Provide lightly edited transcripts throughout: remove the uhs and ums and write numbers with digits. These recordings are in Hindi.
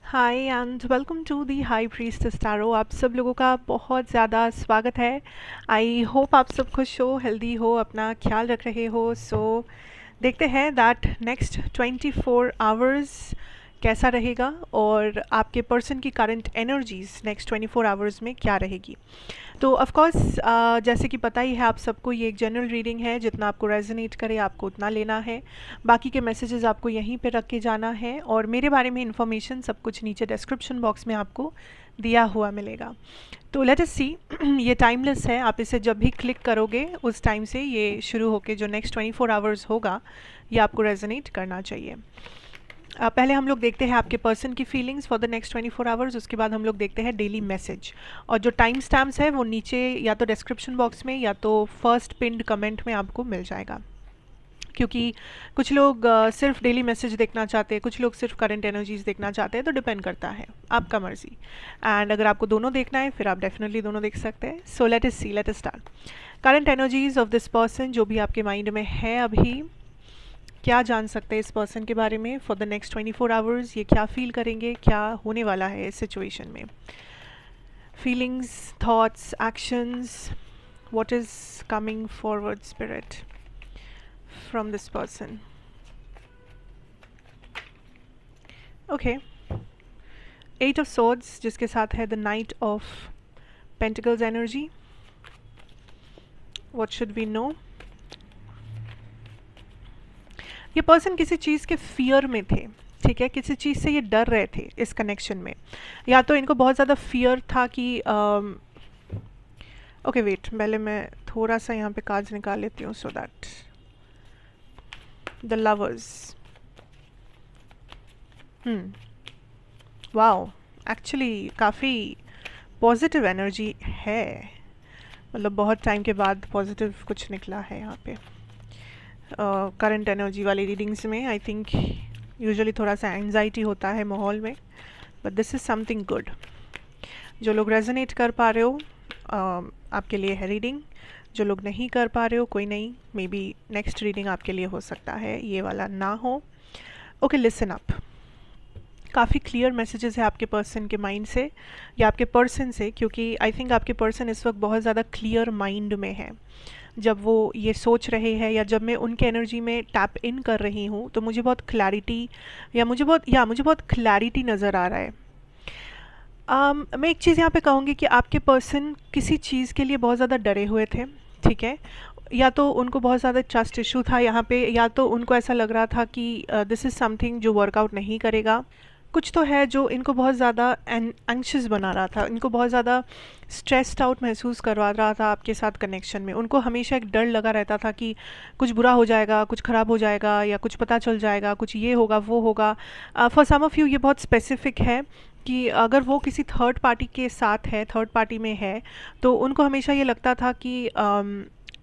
Hi and welcome to the high priestess tarot. आप सब लोगों का बहुत ज़्यादा स्वागत है। आई होप आप सब खुश हो, हेल्दी हो, अपना ख्याल रख रहे हो। देखते हैं दैट नेक्स्ट 24 आवर्स कैसा रहेगा और आपके पर्सन की करंट एनर्जीज नेक्स्ट 24 आवर्स में क्या रहेगी। तो ऑफ कोर्स जैसे कि पता ही है आप सबको, ये एक जनरल रीडिंग है। जितना आपको रेजोनेट करे आपको उतना लेना है। बाकी के मैसेजेस आपको यहीं पे रख के जाना है और मेरे बारे में इन्फॉर्मेशन सब कुछ नीचे डिस्क्रिप्शन बॉक्स में आपको दिया हुआ मिलेगा। तो लेट अस सी। ये टाइमलेस है, आप इसे जब भी क्लिक करोगे उस टाइम से ये शुरू होके जो नेक्स्ट 24 आवर्स होगा ये आपको रेजोनेट करना चाहिए। पहले हम लोग देखते हैं आपके पर्सन की feelings for the next 24 hours. उसके बाद हम लोग देखते हैं डेली मैसेज, और जो टाइम स्टैम्प्स है वो नीचे या तो डिस्क्रिप्शन बॉक्स में या तो फर्स्ट पिन्ड कमेंट में आपको मिल जाएगा। क्योंकि कुछ लोग सिर्फ डेली मैसेज देखना चाहते हैं, कुछ लोग सिर्फ करंट एनर्जीज देखना चाहते हैं, तो डिपेंड करता है, आपका मर्जी। एंड अगर आपको दोनों देखना है फिर आप डेफिनेटली दोनों देख सकते हैं। So let us see, let us start. Current energies of this person, जो भी आपके माइंड में है अभी, क्या जान सकते हैं इस पर्सन के बारे में फॉर द नेक्स्ट 24 आवर्स। ये क्या फील करेंगे, क्या होने वाला है इस सिचुएशन में। Feelings, thoughts, actions, what is coming forward spirit from this person. Okay, 8 of swords जिसके साथ है the knight of pentacles energy. What should we know. ये पर्सन किसी चीज़ के फियर में थे, ठीक है, किसी चीज़ से ये डर रहे थे इस कनेक्शन में। या तो इनको बहुत ज़्यादा फियर था कि ओके वेट, पहले मैं थोड़ा सा यहाँ पे कार्ड्स निकाल लेती हूँ so that the lovers. Wow, actually काफ़ी पॉजिटिव एनर्जी है, मतलब बहुत टाइम के बाद पॉजिटिव कुछ निकला है यहाँ पे। करंट एनर्जी वाली रीडिंग्स में आई थिंक यूजुअली थोड़ा सा एंजाइटी होता है माहौल में, but this is something good. जो लोग रेजोनेट कर पा रहे हो आपके लिए है रीडिंग। जो लोग नहीं कर पा रहे हो कोई नहीं, मे बी नेक्स्ट रीडिंग आपके लिए हो सकता है ये वाला ना हो। Okay, listen up. काफ़ी क्लियर मैसेजेस है आपके पर्सन के माइंड से या आपके पर्सन से, क्योंकि आई थिंक आपके पर्सन इस वक्त बहुत ज़्यादा क्लियर माइंड में है। जब वो ये सोच रहे हैं या जब मैं उनके एनर्जी में टैप इन कर रही हूँ तो मुझे बहुत क्लैरिटी मुझे बहुत क्लैरिटी नज़र आ रहा है। मैं एक चीज़ यहाँ पे कहूँगी कि आपके पर्सन किसी चीज़ के लिए बहुत ज़्यादा डरे हुए थे, ठीक है। या तो उनको बहुत ज़्यादा ट्रस्ट इशू था यहाँ पे, या तो उनको ऐसा लग रहा था कि दिस इज़ समथिंग जो वर्कआउट नहीं करेगा। कुछ तो है जो इनको बहुत ज़्यादा एंग्शियस बना रहा था, इनको बहुत ज़्यादा स्ट्रेस्ड आउट महसूस करवा रहा था आपके साथ कनेक्शन में। उनको हमेशा एक डर लगा रहता था कि कुछ बुरा हो जाएगा, कुछ ख़राब हो जाएगा, या कुछ पता चल जाएगा, कुछ ये होगा वो होगा। फॉर सम ऑफ़ यू ये बहुत स्पेसिफिक है कि अगर वो किसी थर्ड पार्टी के साथ है, थर्ड पार्टी में है, तो उनको हमेशा ये लगता था कि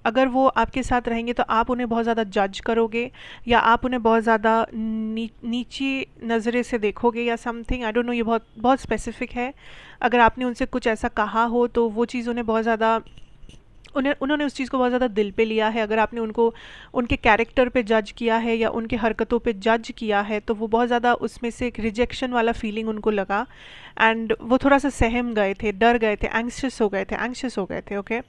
अगर वो आपके साथ रहेंगे तो आप उन्हें बहुत ज़्यादा जज करोगे या आप उन्हें बहुत ज़्यादा नीची नज़रे से देखोगे या समथिंग। आई डोंट नो, ये बहुत बहुत स्पेसिफिक है। अगर आपने उनसे कुछ ऐसा कहा हो तो वो चीज़ उन्हें बहुत ज़्यादा उन्होंने उस चीज़ को बहुत ज़्यादा दिल पे लिया है। अगर आपने उनको उनके कैरेक्टर पे जज किया है या उनके हरकतों पे जज किया है तो वो बहुत ज़्यादा उसमें से एक रिजेक्शन वाला फीलिंग उनको लगा एंड वो थोड़ा सा सहम गए थे, डर गए थे, एंग्शियस हो गए थे। ओके,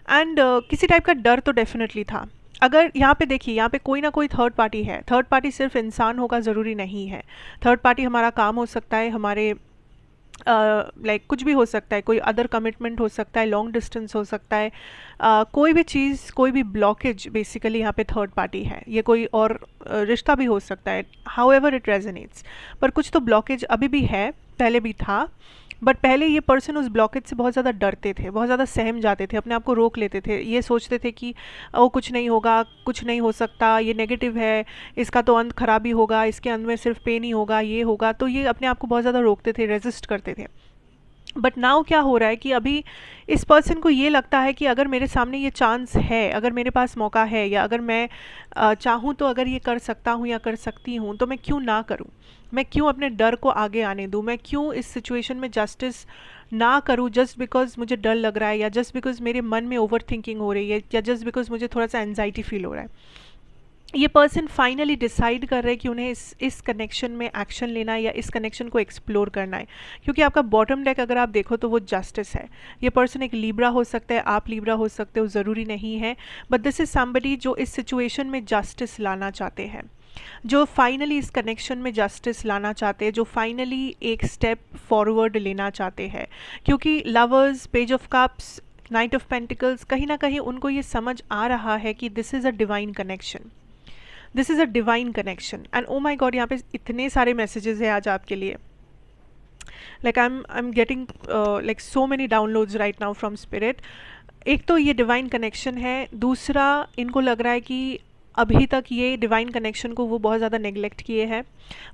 एंड किसी टाइप का डर तो डेफिनेटली था। अगर यहाँ पे देखिए, यहाँ पे कोई ना कोई थर्ड पार्टी है। थर्ड पार्टी सिर्फ इंसान होगा ज़रूरी नहीं है। थर्ड पार्टी हमारा काम हो सकता है, हमारे लाइक कुछ भी हो सकता है, कोई अदर कमिटमेंट हो सकता है, लॉन्ग डिस्टेंस हो सकता है, कोई भी चीज़, कोई भी ब्लॉकेज बेसिकली यहाँ पे थर्ड पार्टी है। ये कोई और रिश्ता भी हो सकता है, हाउ एवर इट रेजोनेट्स। पर कुछ तो ब्लॉकेज अभी भी है, पहले भी था, बट पहले ये पर्सन उस ब्लॉकेज से बहुत ज़्यादा डरते थे, बहुत ज़्यादा सहम जाते थे, अपने आप को रोक लेते थे। ये सोचते थे कि ओ कुछ नहीं होगा, कुछ नहीं हो सकता, ये नेगेटिव है, इसका तो अंत खराबी होगा, इसके अंत में सिर्फ पेन ही होगा, ये होगा। तो ये अपने आप को बहुत ज़्यादा रोकते थे, रेजिस्ट करते थे। बट नाउ क्या हो रहा है कि अभी इस पर्सन को ये लगता है कि अगर मेरे सामने ये चांस है, अगर मेरे पास मौका है, या अगर मैं चाहूँ तो अगर ये कर सकता हूँ या कर सकती हूँ, तो मैं क्यों ना करूँ। मैं क्यों अपने डर को आगे आने दूँ, मैं क्यों इस सिचुएशन में जस्टिस ना करूँ जस्ट बिकॉज मुझे डर लग रहा है, या जस्ट बिकॉज मेरे मन में ओवर थिंकिंग हो रही है, या जस्ट बिकॉज मुझे थोड़ा सा एनजाइटी फील हो रहा है। ये पर्सन फाइनली डिसाइड कर रहे हैं कि उन्हें इस कनेक्शन में एक्शन लेना है या इस कनेक्शन को एक्सप्लोर करना है, क्योंकि आपका बॉटम डेक अगर आप देखो तो वो जस्टिस है। ये पर्सन एक लीब्रा हो सकता है, आप लीब्रा हो सकते हो, ज़रूरी नहीं है, बट दिस इज़ समबडी जो इस सिचुएशन में जस्टिस लाना चाहते हैं, जो फाइनली इस कनेक्शन में जस्टिस लाना चाहते हैं, जो फाइनली एक स्टेप फॉरवर्ड लेना चाहते हैं। क्योंकि lovers, page of cups, night of pentacles, कहीं ना कहीं उनको ये समझ आ रहा है कि this is a divine connection, this is a divine connection. And oh my god, यहाँ पे इतने सारे मैसेजेस हैं आज आपके लिए। Like I am getting like so many downloads right now from spirit. एक तो ये डिवाइन कनेक्शन है, दूसरा इनको लग रहा है कि अभी तक ये डिवाइन कनेक्शन को वो बहुत ज़्यादा नेगलेक्ट किए हैं,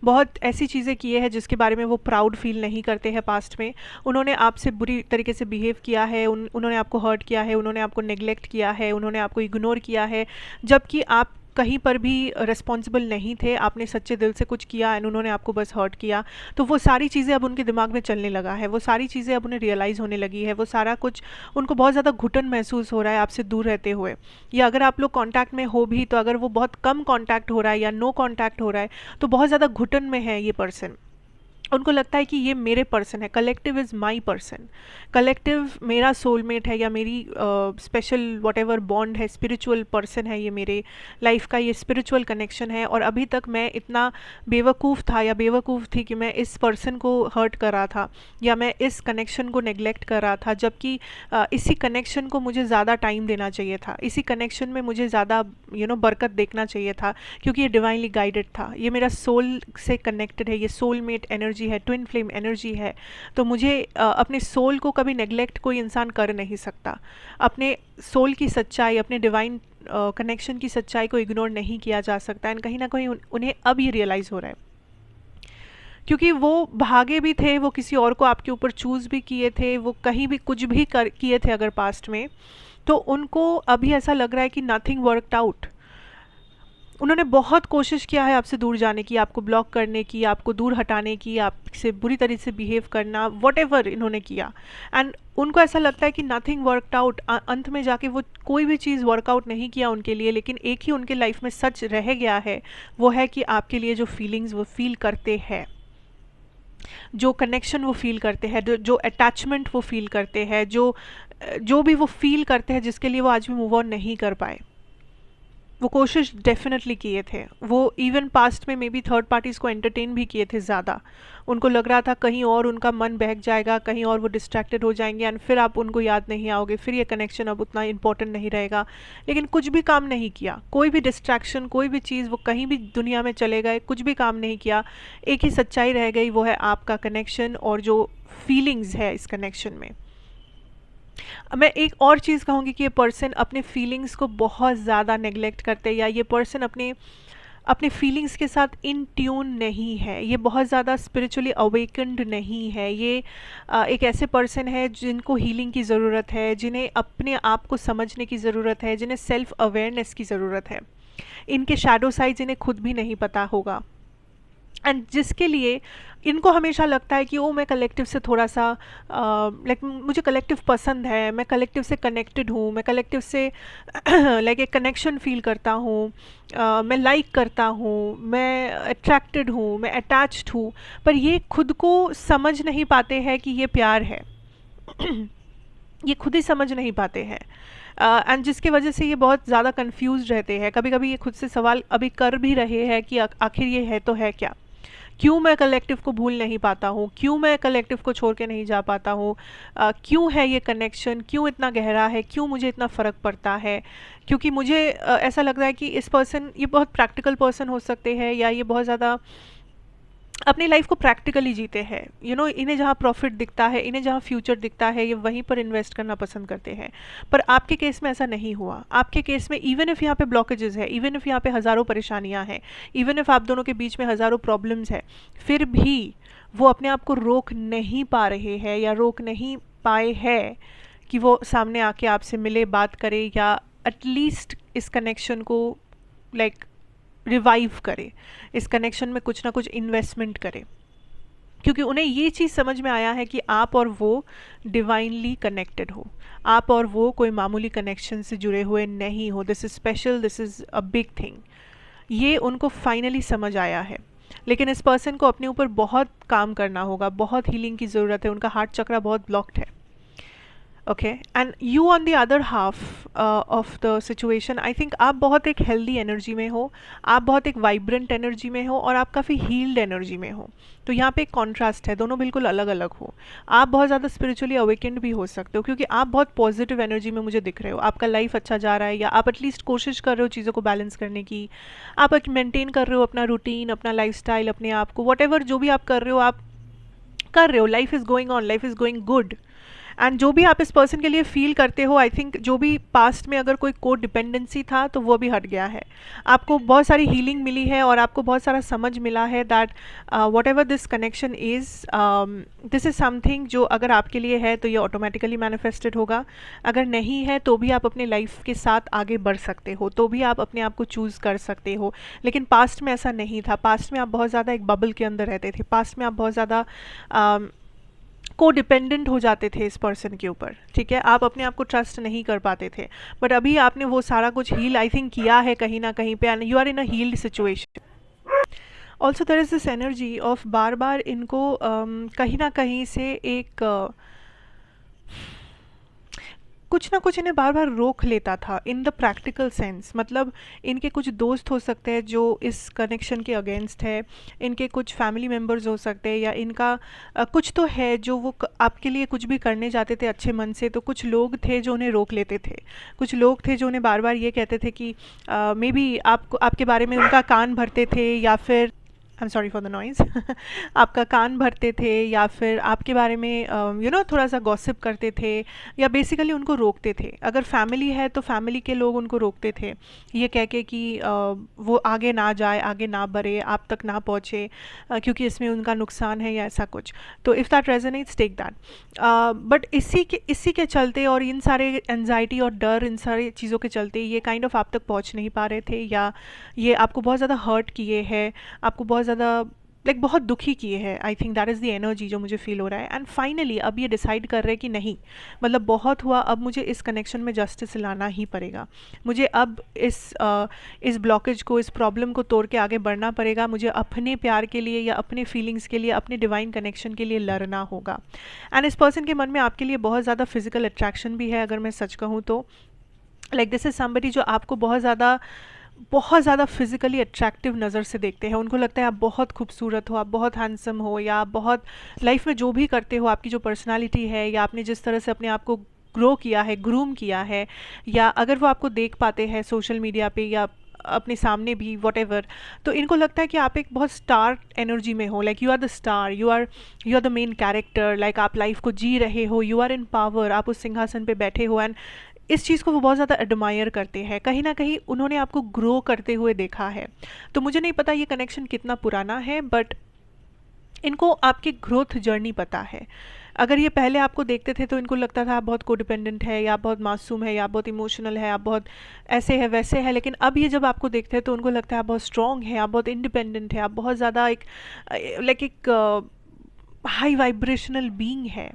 बहुत ऐसी चीज़ें किए हैं जिसके बारे में वो प्राउड फील नहीं करते हैं। पास्ट में उन्होंने आपसे बुरी तरीके से बिहेव किया है, उन्होंने आपको हर्ट किया है, उन्होंने आपको नेगलेक्ट किया है, उन्होंने आपको इग्नोर किया है, जबकि आप कहीं पर भी रिस्पॉन्सिबल नहीं थे, आपने सच्चे दिल से कुछ किया एंड उन्होंने आपको बस हर्ट किया। तो वो सारी चीज़ें अब उनके दिमाग में चलने लगा है, वो सारी चीज़ें अब उन्हें रियलाइज़ होने लगी है, वो सारा कुछ उनको बहुत ज़्यादा घुटन महसूस हो रहा है आपसे दूर रहते हुए। या अगर आप लोग कांटेक्ट में हो भी, तो अगर वो बहुत कम कांटेक्ट हो रहा है या नो कांटेक्ट हो रहा है, तो बहुत ज़्यादा घुटन में है ये पर्सन। उनको लगता है कि ये मेरे पर्सन है, collective is my person, collective मेरा सोलमेट है या मेरी स्पेशल वॉट एवर बॉन्ड है, स्पिरिचुअल पर्सन है, ये मेरे लाइफ का ये स्पिरिचुअल कनेक्शन है। और अभी तक मैं इतना बेवकूफ़ था या बेवकूफ़ थी कि मैं इस पर्सन को हर्ट कर रहा था या मैं इस कनेक्शन को नेग्लेक्ट कर रहा था, जबकि इसी कनेक्शन को मुझे ज़्यादा टाइम देना चाहिए था, इसी कनेक्शन में मुझे ज़्यादा बरकत देखना चाहिए था, क्योंकि ये डिवाइनली गाइडेड था, ये मेरा सोल से कनेक्टेड है, ये सोलमेट एनर्जी है, ट्विन फ्लेम एनर्जी है। तो मुझे अपने सोल को कभी नेग्लेक्ट कोई इंसान कर नहीं सकता, अपने सोल की सच्चाई, अपने डिवाइन कनेक्शन की सच्चाई को इग्नोर नहीं किया जा सकता। एंड कहीं ना कहीं उन्हें अब ये रियलाइज़ हो रहा है, क्योंकि वो भागे भी थे, वो किसी और को आपके ऊपर चूज़ भी किए थे, वो कहीं भी कुछ भी किए थे अगर पास्ट में, तो उनको अभी ऐसा लग रहा है कि नथिंग वर्कड आउट। उन्होंने बहुत कोशिश किया है आपसे दूर जाने की, आपको ब्लॉक करने की, आपको दूर हटाने की, आपसे बुरी तरीके से बिहेव करना, वॉटेवर इन्होंने किया। एंड उनको ऐसा लगता है कि नथिंग वर्कड आउट, अंत में जाके वो कोई भी चीज़ वर्कआउट नहीं किया उनके लिए। लेकिन एक ही उनके लाइफ में सच रह गया है, वो है कि आपके लिए जो फीलिंग्स वो फील करते हैं, जो कनेक्शन वो फील करते हैं, जो अटैचमेंट वो फील करते हैं, जो भी वो फील करते हैं, जिसके लिए वो आज भी मूव ऑन नहीं कर पाए, वो कोशिश डेफिनेटली किए थे। वो इवन पास्ट में मे बी थर्ड पार्टीज़ को एंटरटेन भी किए थे ज़्यादा। उनको लग रहा था कहीं और उनका मन बहक जाएगा, कहीं और वो डिस्ट्रैक्टेड हो जाएंगे एंड फिर आप उनको याद नहीं आओगे, फिर ये कनेक्शन अब उतना इंपॉर्टेंट नहीं रहेगा। लेकिन कुछ भी काम नहीं किया, कोई भी डिस्ट्रैक्शन, कोई भी चीज़, वो कहीं भी दुनिया में चले गए, कुछ भी काम नहीं किया। एक ही सच्चाई रह गई, वो है आपका कनेक्शन और जो फीलिंग्स है इस कनेक्शन में। मैं एक और चीज़ कहूँगी कि ये पर्सन अपने फीलिंग्स को बहुत ज़्यादा नेग्लेक्ट करते हैं, या ये पर्सन अपने अपने फीलिंग्स के साथ इन ट्यून नहीं है, ये बहुत ज़्यादा स्पिरिचुअली अवेकन्ड नहीं है। ये एक ऐसे पर्सन है जिनको हीलिंग की ज़रूरत है, जिन्हें अपने आप को समझने की ज़रूरत है, जिन्हें सेल्फ अवेयरनेस की ज़रूरत है। इनके शैडो साइड्स इन्हें खुद भी नहीं पता होगा, एंड जिसके लिए इनको हमेशा लगता है कि ओ मैं कलेक्टिव से थोड़ा सा लाइक मुझे कलेक्टिव पसंद है, मैं कलेक्टिव से कनेक्टेड हूँ, मैं कलेक्टिव से लाइक एक कनेक्शन फील करता हूँ, मैं लाइक करता हूँ, मैं अट्रैक्टेड हूँ, मैं अटैच्ड हूँ। पर ये खुद को समझ नहीं पाते हैं कि ये प्यार है। ये खुद ही समझ नहीं पाते हैं, एंड जिसकी वजह से ये बहुत ज़्यादा कंफ्यूज रहते हैं। कभी कभी ये खुद से सवाल अभी कर भी रहे हैं कि आखिर ये है तो है क्या, क्यों मैं कलेक्टिव को भूल नहीं पाता हूँ, क्यों मैं कलेक्टिव को छोड़ के नहीं जा पाता हूँ, क्यों है ये कनेक्शन, क्यों इतना गहरा है, क्यों मुझे इतना फ़र्क पड़ता है। क्योंकि मुझे ऐसा लग रहा है कि इस पर्सन, ये बहुत प्रैक्टिकल पर्सन हो सकते हैं, या ये बहुत ज़्यादा अपनी लाइफ को प्रैक्टिकली जीते हैं। इन्हें जहाँ प्रॉफिट दिखता है, इन्हें जहाँ फ्यूचर दिखता है, ये वहीं पर इन्वेस्ट करना पसंद करते हैं। पर आपके केस में ऐसा नहीं हुआ। आपके केस में इवन इफ़ यहाँ पे ब्लॉकेजेस है, इवन इफ़ यहाँ पे हज़ारों परेशानियाँ हैं, इवन इफ़ आप दोनों के बीच में हज़ारों प्रॉब्लम्स है, फिर भी वो अपने आप को रोक नहीं पा रहे हैं या रोक नहीं पाए हैं कि वो सामने आके आपसे मिले, बात करे, या एटलीस्ट इस कनेक्शन को लाइक रिवाइव करे, इस कनेक्शन में कुछ ना कुछ इन्वेस्टमेंट करे। क्योंकि उन्हें ये चीज़ समझ में आया है कि आप और वो डिवाइनली कनेक्टेड हो, आप और वो कोई मामूली कनेक्शन से जुड़े हुए नहीं हो। This is special, this is a big thing. ये उनको फाइनली समझ आया है। लेकिन इस पर्सन को अपने ऊपर बहुत काम करना होगा, बहुत हीलिंग की ज़रूरत है, उनका हार्ट चक्रा बहुत ब्लॉक्ड है। Okay, and you on the other half of the situation, I think आप बहुत एक हेल्दी एनर्जी में हो, आप बहुत एक वाइब्रेंट एनर्जी में हो, और आप काफ़ी हील्ड एनर्जी में हो। तो यहाँ पे एक कॉन्ट्रास्ट है, दोनों बिल्कुल अलग अलग हो। आप बहुत ज़्यादा स्पिरिचुअली अवेकेंड भी हो सकते हो, क्योंकि आप बहुत पॉजिटिव एनर्जी में मुझे दिख रहे हो, आपका लाइफ अच्छा जा रहा है, या आप एटलीस्ट कोशिश कर रहे हो चीज़ों को बैलेंस करने की, आप मेंटेन कर रहे हो अपना रूटीन, अपना लाइफस्टाइल, अपने आप को, वट जो भी आप कर रहे हो, आप कर रहे हो, life is going on, life is going good. And जो भी आप इस पर्सन के लिए फील करते हो, आई थिंक जो भी पास्ट में अगर कोई को डिपेंडेंसी था तो वो भी हट गया है। आपको बहुत सारी हीलिंग मिली है, और आपको बहुत सारा समझ मिला है that what ever this connection is, this is something जो अगर आपके लिए है तो ये ऑटोमेटिकली मैनिफेस्टेड होगा, अगर नहीं है तो भी आप अपने लाइफ के साथ आगे बढ़ सकते हो, तो भी आप अपने आप को चूज़ कर सकते हो। लेकिन पास्ट में ऐसा नहीं था, पास्ट में आप बहुत ज़्यादा एक बबल के अंदर रहते थे, पास्ट में आप बहुत ज़्यादा को डिपेंडेंट हो जाते थे इस पर्सन के ऊपर, ठीक है, आप अपने आप को ट्रस्ट नहीं कर पाते थे। बट अभी आपने वो सारा कुछ हील आई थिंक किया है कहीं ना कहीं पे, and you are in a healed situation. Also there is this energy of बार बार इनको कहीं ना कहीं से एक कुछ ना कुछ इन्हें बार बार रोक लेता था इन द प्रैक्टिकल सेंस। मतलब इनके कुछ दोस्त हो सकते हैं जो इस कनेक्शन के अगेंस्ट है, इनके कुछ फैमिली मेम्बर्स हो सकते हैं, या इनका कुछ तो है जो वो आपके लिए कुछ भी करने जाते थे अच्छे मन से, तो कुछ लोग थे जो उन्हें रोक लेते थे, कुछ लोग थे जो उन्हें बार बार ये कहते थे कि मे बी आपको आपके बारे में उनका कान भरते थे, या फिर I am sorry for the noise आपका कान भरते थे, या फिर आपके बारे में थोड़ा सा गॉसिप करते थे, या बेसिकली उनको रोकते थे। अगर फैमिली है तो फैमिली के लोग उनको रोकते थे, ये कह के कि वो आगे ना जाए, आगे ना बढ़े, आप तक ना पहुँचे, क्योंकि इसमें उनका नुकसान है या ऐसा कुछ। तो if that resonates take that. But इसी के चलते, और इन सारे एनजाइटी और डर, इन सारी चीज़ों के चलते ये काइंड ऑफ आप तक पहुँच नहीं पा रहे थे, या ये आपको बहुत ज़्यादा हर्ट किए हैं, आपको बहुत ज़्यादा लाइक बहुत दुखी किए हैं। I think that is the energy जो मुझे फील हो रहा है। एंड फाइनली अब ये डिसाइड कर रहे हैं कि नहीं, मतलब बहुत हुआ, अब मुझे इस कनेक्शन में जस्टिस लाना ही पड़ेगा, मुझे अब इस ब्लॉकेज को, इस प्रॉब्लम को तोड़ के आगे बढ़ना पड़ेगा, मुझे अपने प्यार के लिए या अपने फीलिंग्स के लिए, अपने डिवाइन कनेक्शन के लिए लड़ना होगा। एंड इस पर्सन के मन में आपके लिए बहुत ज़्यादा फिजिकल अट्रैक्शन भी है, अगर मैं सच कहूँ तो। लाइक दिस इज़ समबडी जो आपको बहुत ज़्यादा फिजिकली अट्रैक्टिव नज़र से देखते हैं, उनको लगता है आप बहुत खूबसूरत हो, आप बहुत हैंडसम हो, या आप बहुत लाइफ में जो भी करते हो, आपकी जो पर्सनालिटी है, या आपने जिस तरह से अपने आप को ग्रो किया है, ग्रूम किया है, या अगर वो आपको देख पाते हैं सोशल मीडिया पे या अपने सामने भी, वॉट तो इनको लगता है कि आप एक बहुत स्टार एनर्जी में हो, like you are the star, you are the main character, like आप लाइफ को जी रहे हो, यू आर इन पावर, आप उस सिंहासन पे बैठे हो। एंड इस चीज़ को वो बहुत ज़्यादा एडमायर करते हैं, कहीं ना कहीं उन्होंने आपको ग्रो करते हुए देखा है। तो मुझे नहीं पता ये कनेक्शन कितना पुराना है, बट इनको आपकी ग्रोथ जर्नी पता है। अगर ये पहले आपको देखते थे तो इनको लगता था आप बहुत कोडिपेंडेंट है, या आप बहुत मासूम है, या आप बहुत इमोशनल है, आप बहुत ऐसे है वैसे है। लेकिन अब ये जब आपको देखते हैं तो उनको लगता है आप बहुत स्ट्रॉन्ग है, आप बहुत इंडिपेंडेंट है, आप बहुत ज़्यादा एक लाइक एक हाई वाइब्रेशनल बीइंग है।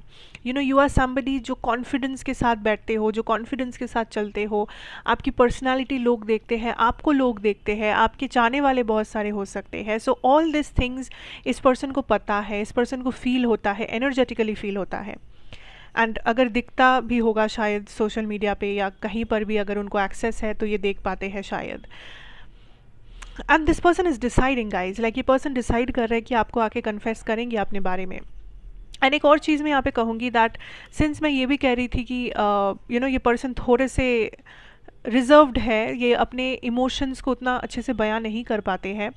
यू आर समबडी जो कॉन्फिडेंस के साथ बैठते हो, जो कॉन्फिडेंस के साथ चलते हो, आपकी पर्सनालिटी लोग देखते हैं, आपको लोग देखते हैं, आपके चाहने वाले बहुत सारे हो सकते हैं। सो ऑल दिस थिंग्स इस पर्सन को पता है, इस पर्सन को फील होता है, एनर्जेटिकली फील होता है। एंड अगर दिखता भी होगा शायद सोशल मीडिया पे या कहीं पर भी, अगर उनको एक्सेस है तो ये देख पाते हैं शायद। And this person is deciding guys, like ये पर्सन डिसाइड कर रहे हैं कि आपको आके कन्फेस करेंगे अपने बारे में। एंड एक और चीज़ मैं यहाँ पे कहूँगी दैट सिंस मैं ये भी कह रही थी कि ये पर्सन थोड़े से रिजर्व्ड है, ये अपने इमोशंस को उतना अच्छे से बयां नहीं कर पाते हैं,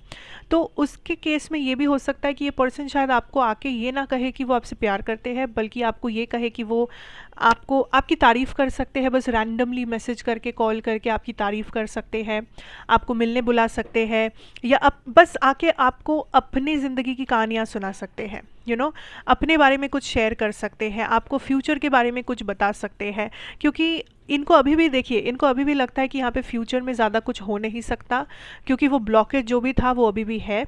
तो उसके केस में ये भी हो सकता है कि ये पर्सन शायद आपको आके ये ना कहे कि वो आपसे प्यार करते हैं, बल्कि आपको ये कहे कि वो आपको आपकी तारीफ़ कर सकते हैं, बस रैंडमली मैसेज करके, कॉल करके आपकी तारीफ़ कर सकते हैं, आपको मिलने बुला सकते हैं, या बस आके आपको अपनी ज़िंदगी की कहानियाँ सुना सकते हैं, अपने बारे में कुछ शेयर कर सकते हैं, आपको फ्यूचर के बारे में कुछ बता सकते हैं। क्योंकि इनको अभी भी देखिए, इनको अभी भी लगता है कि यहाँ पे फ्यूचर में ज़्यादा कुछ हो नहीं सकता, क्योंकि वो ब्लॉकेज जो भी था वो अभी भी है।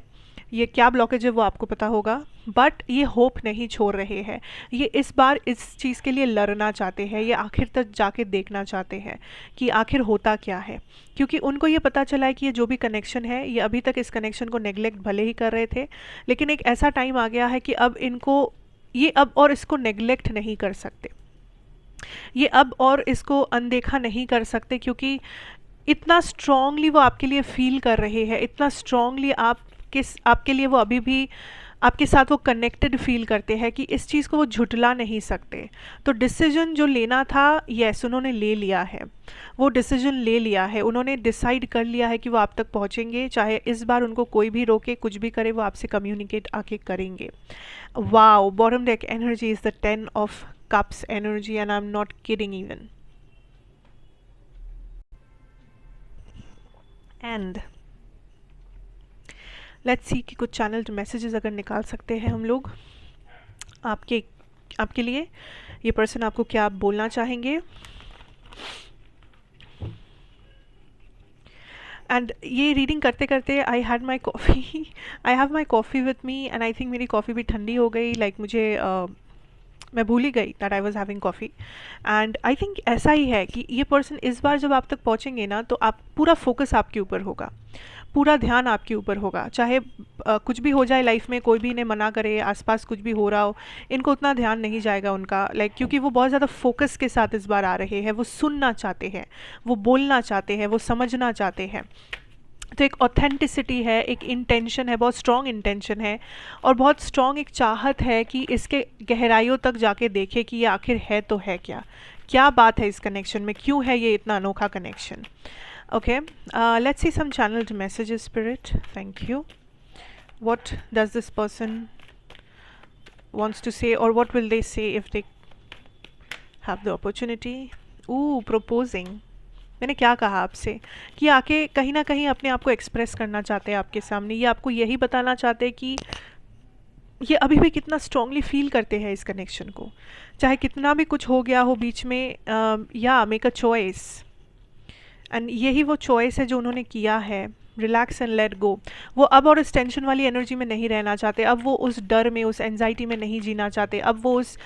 ये क्या ब्लॉकेज है वो आपको पता होगा, बट ये होप नहीं छोड़ रहे हैं। ये इस बार इस चीज़ के लिए लड़ना चाहते हैं, ये आखिर तक जाके देखना चाहते हैं कि आखिर होता क्या है, क्योंकि उनको ये पता चला है कि ये जो भी कनेक्शन है, ये अभी तक इस कनेक्शन को नेग्लेक्ट भले ही कर रहे थे, लेकिन एक ऐसा टाइम आ गया है कि अब इनको ये अब और इसको नेग्लेक्ट नहीं कर सकते, ये अब और इसको अनदेखा नहीं कर सकते, क्योंकि इतना स्ट्रांगली वो आपके लिए फील कर रहे हैं, इतना स्ट्रांगली आपके लिए वो अभी भी आपके साथ वो कनेक्टेड फील करते हैं कि इस चीज़ को वो झुटला नहीं सकते। तो डिसीजन जो लेना था, यस उन्होंने ले लिया है, वो डिसीजन ले लिया है, उन्होंने डिसाइड कर लिया है कि वो आप तक पहुँचेंगे, चाहे इस बार उनको कोई भी रोके, कुछ भी करे, वो आपसे कम्युनिकेट आके करेंगे। Wow, bottom deck energy is the 10 of cups energy and I am not kidding even. And let's see कि कुछ चैनल्ड मैसेजेस अगर निकाल सकते हैं हम लोग आपके लिए, ये पर्सन आपको क्या बोलना चाहेंगे। एंड ये रीडिंग करते करते I had my coffee, I have my coffee with me and I think मेरी कॉफ़ी भी ठंडी हो गई, मुझे मैं भूल ही गई that I was having coffee. And I think ऐसा ही है कि ये पर्सन इस बार जब आप तक पहुँचेंगे ना, तो आप पूरा फोकस आपके ऊपर होगा, पूरा ध्यान आपके ऊपर होगा, चाहे कुछ भी हो जाए लाइफ में, कोई भी इन्हें मना करे, आसपास कुछ भी हो रहा हो, इनको उतना ध्यान नहीं जाएगा उनका, क्योंकि वो बहुत ज़्यादा फोकस के साथ इस बार आ रहे हैं, वो सुनना चाहते हैं, वो बोलना चाहते हैं, वो समझना चाहते हैं। तो एक ऑथेंटिसिटी है, एक इंटेंशन है, बहुत स्ट्रॉन्ग इंटेंशन है, और बहुत स्ट्रॉन्ग एक चाहत है कि इसके गहराइयों तक जाके देखे कि ये आखिर है तो है क्या, क्या बात है इस कनेक्शन में, क्यों है ये इतना अनोखा connection. Okay, let's see some channeled messages, Spirit. Thank you. What does this person wants to say, or what will they say if they have the opportunity? Ooh, proposing. मैंने क्या कहा आपसे कि आके कहीं ना कहीं अपने आप को एक्सप्रेस करना चाहते हैं आपके सामने, ये आपको यही बताना चाहते हैं कि ये अभी भी कितना स्ट्रांगली फील करते हैं इस कनेक्शन को, चाहे कितना भी कुछ हो गया हो बीच में, या मेक अ चॉइस। एंड यही वो चॉइस है जो उन्होंने किया है, रिलैक्स एंड लेट गो। वो अब और उस टेंशन वाली एनर्जी में नहीं रहना चाहते, अब वो उस डर में, उस एंजाइटी में नहीं जीना चाहते, अब वो उस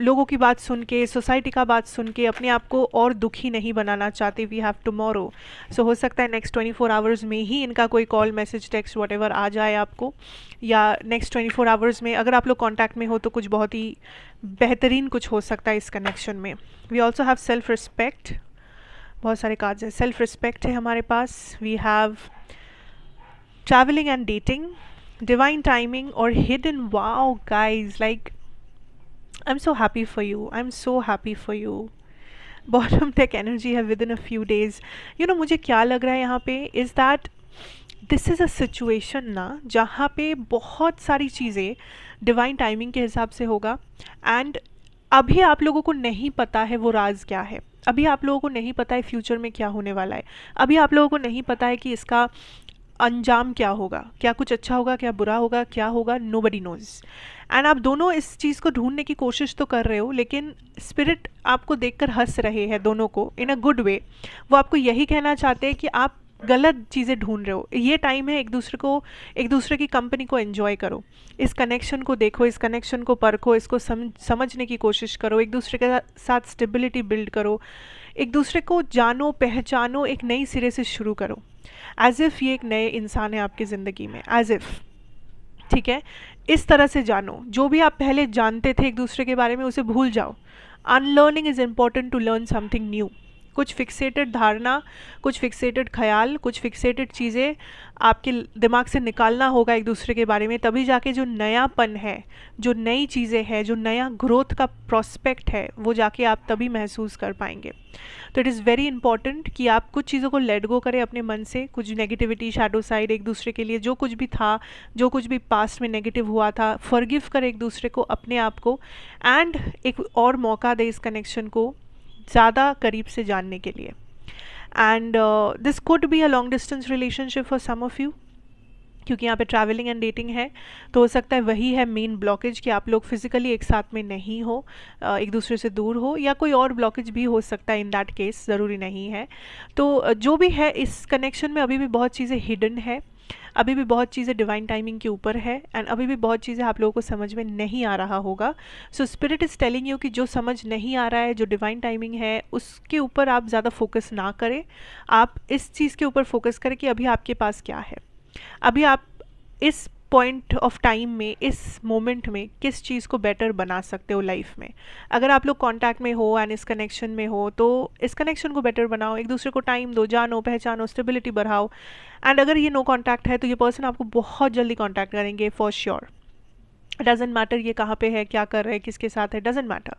लोगों की बात सुन के, सोसाइटी का बात सुन के अपने आप को और दुखी नहीं बनाना चाहते। वी हैव टुमारो, सो हो सकता है नेक्स्ट 24 आवर्स में ही इनका कोई कॉल, मैसेज, टेक्स्ट, वॉट आ जाए आपको, या नेक्स्ट 24 आवर्स में अगर आप लोग कॉन्टैक्ट में हो तो कुछ बहुत ही बेहतरीन कुछ हो सकता है इस कनेक्शन में। We also have self respect, बहुत सारे कार्ड्स हैं, सेल्फ रिस्पेक्ट है हमारे पास। We have travelling and dating, divine timing और hidden. Wow guys, I am so happy for you, I am so happy for you. Bottom deck energy है within a few days. You know मुझे क्या लग रहा है यहाँ पे is that this is a situation ना, जहाँ पे बहुत सारी चीज़ें डिवाइन टाइमिंग के हिसाब से होगा, एंड अभी आप लोगों को नहीं पता है वो राज क्या है, अभी आप लोगों को नहीं पता है फ्यूचर में क्या होने वाला है, अभी आप लोगों को नहीं पता है कि इसका अंजाम क्या होगा, क्या कुछ अच्छा होगा, क्या बुरा होगा, क्या होगा, नोबडी नोज। एंड आप दोनों इस चीज़ को ढूंढने की कोशिश तो कर रहे हो, लेकिन स्पिरिट आपको देखकर हंस रहे हैं दोनों को इन अ गुड वे। वो आपको यही कहना चाहते हैं कि आप गलत चीज़ें ढूंढ रहे हो, ये टाइम है एक दूसरे की कंपनी को एंजॉय करो, इस कनेक्शन को देखो, इस कनेक्शन को परखो, इसको समझने की कोशिश करो, एक दूसरे के साथ स्टेबिलिटी बिल्ड करो, एक दूसरे को जानो, पहचानो, एक नई सिरे से शुरू करो, एज इफ़ ये एक नए इंसान है आपकी ज़िंदगी में, एज इफ़, ठीक है, इस तरह से जानो। जो भी आप पहले जानते थे एक दूसरे के बारे में उसे भूल जाओ। Unlearning is important to learn something new. कुछ फिक्सेटेड धारणा, कुछ फिक्सेटेड ख्याल, कुछ फिक्सेटेड चीज़ें आपके दिमाग से निकालना होगा एक दूसरे के बारे में, तभी जाके जो नयापन है, जो नई चीज़ें हैं, जो नया ग्रोथ का प्रॉस्पेक्ट है, वो जाके आप तभी महसूस कर पाएंगे। तो इट इज़ वेरी इंपॉर्टेंट कि आप कुछ चीज़ों को लेट गो करें अपने मन से, कुछ नेगेटिविटी, शैडो साइड, एक दूसरे के लिए जो कुछ भी था, जो कुछ भी पास्ट में नेगेटिव हुआ था, फॉरगिव करें एक दूसरे को, अपने आप को, एंड एक और मौका दे इस कनेक्शन को ज़्यादा करीब से जानने के लिए। And this could be a long distance relationship for some of you, क्योंकि यहाँ पे ट्रैवलिंग एंड डेटिंग है, तो हो सकता है वही है मेन ब्लॉकेज कि आप लोग फिजिकली एक साथ में नहीं हो, एक दूसरे से दूर हो, या कोई और ब्लॉकेज भी हो सकता है, इन दैट केस ज़रूरी नहीं है। तो जो भी है इस कनेक्शन में अभी भी बहुत चीज़ें हिडन है, अभी भी बहुत चीज़ें डिवाइन टाइमिंग के ऊपर है, एंड अभी भी बहुत चीज़ें आप लोगों को समझ में नहीं आ रहा होगा. सो स्पिरिट इज़ टेलिंग यू कि जो समझ नहीं आ रहा है, जो डिवाइन टाइमिंग है, उसके ऊपर आप ज़्यादा फोकस ना करें. आप इस चीज़ के ऊपर फोकस करें कि अभी आपके पास क्या है, अभी आप इस पॉइंट ऑफ टाइम में, इस मोमेंट में किस चीज़ को बेटर बना सकते हो लाइफ में. अगर आप लोग कांटेक्ट में हो एंड इस कनेक्शन में हो, तो इस कनेक्शन को बेटर बनाओ, एक दूसरे को टाइम दो, जानो पहचानो, स्टेबिलिटी बढ़ाओ. एंड अगर ये नो कांटेक्ट है तो ये पर्सन आपको बहुत जल्दी कांटेक्ट करेंगे फॉर श्योर. डजेंट मैटर ये कहाँ पे है, क्या कर रहे हैं, किसके साथ है, डजेंट मैटर.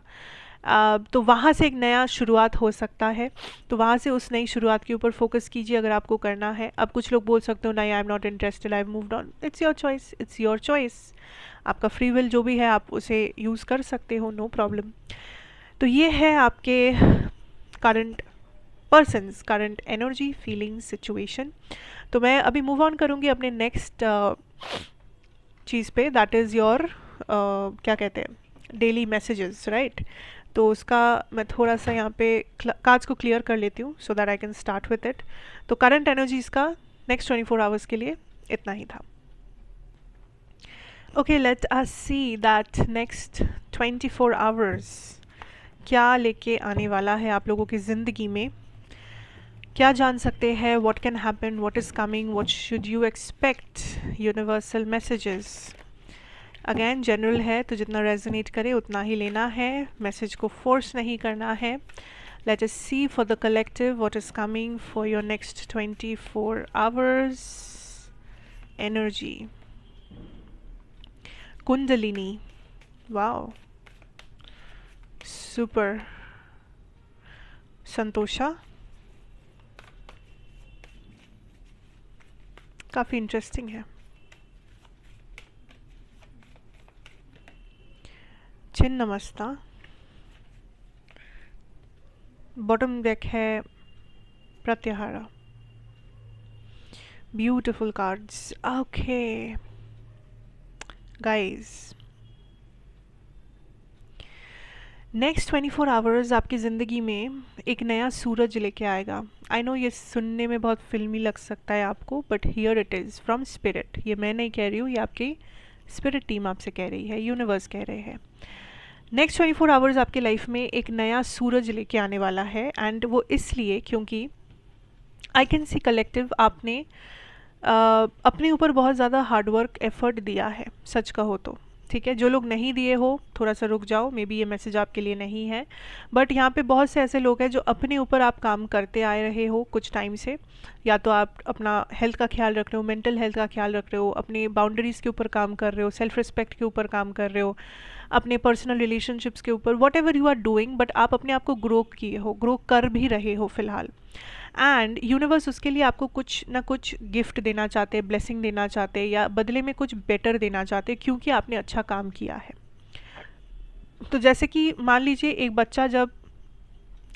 तो वहाँ से एक नया शुरुआत हो सकता है. तो वहाँ से उस नई शुरुआत के ऊपर फोकस कीजिए अगर आपको करना है. अब कुछ लोग बोल सकते हो नहीं, I am not interested, I have moved on. It's your choice, it's your choice. आपका फ्री विल जो भी है आप उसे यूज़ कर सकते हो, नो प्रॉब्लम. तो ये है आपके current persons, current energy, feeling, situation. तो मैं अभी मूव ऑन करूँगी अपने नेक्स्ट चीज़ पे, दैट इज़ योर क्या कहते हैं, डेली मैसेजेस, राइट. तो उसका मैं थोड़ा सा यहाँ पे कार्ड्स को क्लियर कर लेती हूँ so that I can start with it. तो करंट एनर्जीज़ का नेक्स्ट 24 आवर्स के लिए इतना ही था. Okay, late us see that next 24 hours क्या लेके आने वाला है आप लोगों की ज़िंदगी में. क्या जान सकते हैं, what can happen, what is coming, what should you expect, universal messages. Again general है तो जितना रेजोनेट करे उतना ही लेना है, मैसेज को फोर्स नहीं करना है. Let us see for the collective what is coming for your next 24 hours. Energy, kundalini, wow, super, santosha, काफ़ी इंटरेस्टिंग है. छिन्नमस्ता, बॉटम डेक है pratyahara. Beautiful cards. Okay guys, next 24 hours आपकी ज़िंदगी में एक नया सूरज लेके आएगा. आई नो ये सुनने में बहुत फिल्मी लग सकता है आपको, but here it is from spirit. ये मैं नहीं कह रही हूँ, ये आपकी स्पिरिट टीम आपसे कह रही है, यूनिवर्स कह रहे हैं. नेक्स्ट 24 आवर्स आपके लाइफ में एक नया सूरज लेके आने वाला है. एंड वो इसलिए क्योंकि आई कैन सी कलेक्टिव आपने अपने ऊपर बहुत ज़्यादा हार्डवर्क एफर्ट दिया है, सच कहो तो. ठीक है, जो लोग नहीं दिए हो थोड़ा सा रुक जाओ, मे बी ये मैसेज आपके लिए नहीं है. बट यहाँ पे बहुत से ऐसे लोग हैं जो अपने ऊपर आप काम करते आए रहे हो कुछ टाइम से. या तो आप अपना हेल्थ का ख्याल रख रहे हो, मेंटल हेल्थ का ख्याल रख रहे हो, अपने बाउंड्रीज़ के ऊपर काम कर रहे हो, सेल्फ रिस्पेक्ट के ऊपर काम कर रहे हो, अपने पर्सनल रिलेशनशिप्स के ऊपर, whatever you are doing. But आप अपने आप को ग्रो किए हो, ग्रो कर भी रहे हो फ़िलहाल. एंड यूनिवर्स उसके लिए आपको कुछ ना कुछ गिफ्ट देना चाहते हैं, ब्लेसिंग देना चाहते हैं, या बदले में कुछ बेटर देना चाहते हैं क्योंकि आपने अच्छा काम किया है. तो जैसे कि मान लीजिए एक बच्चा जब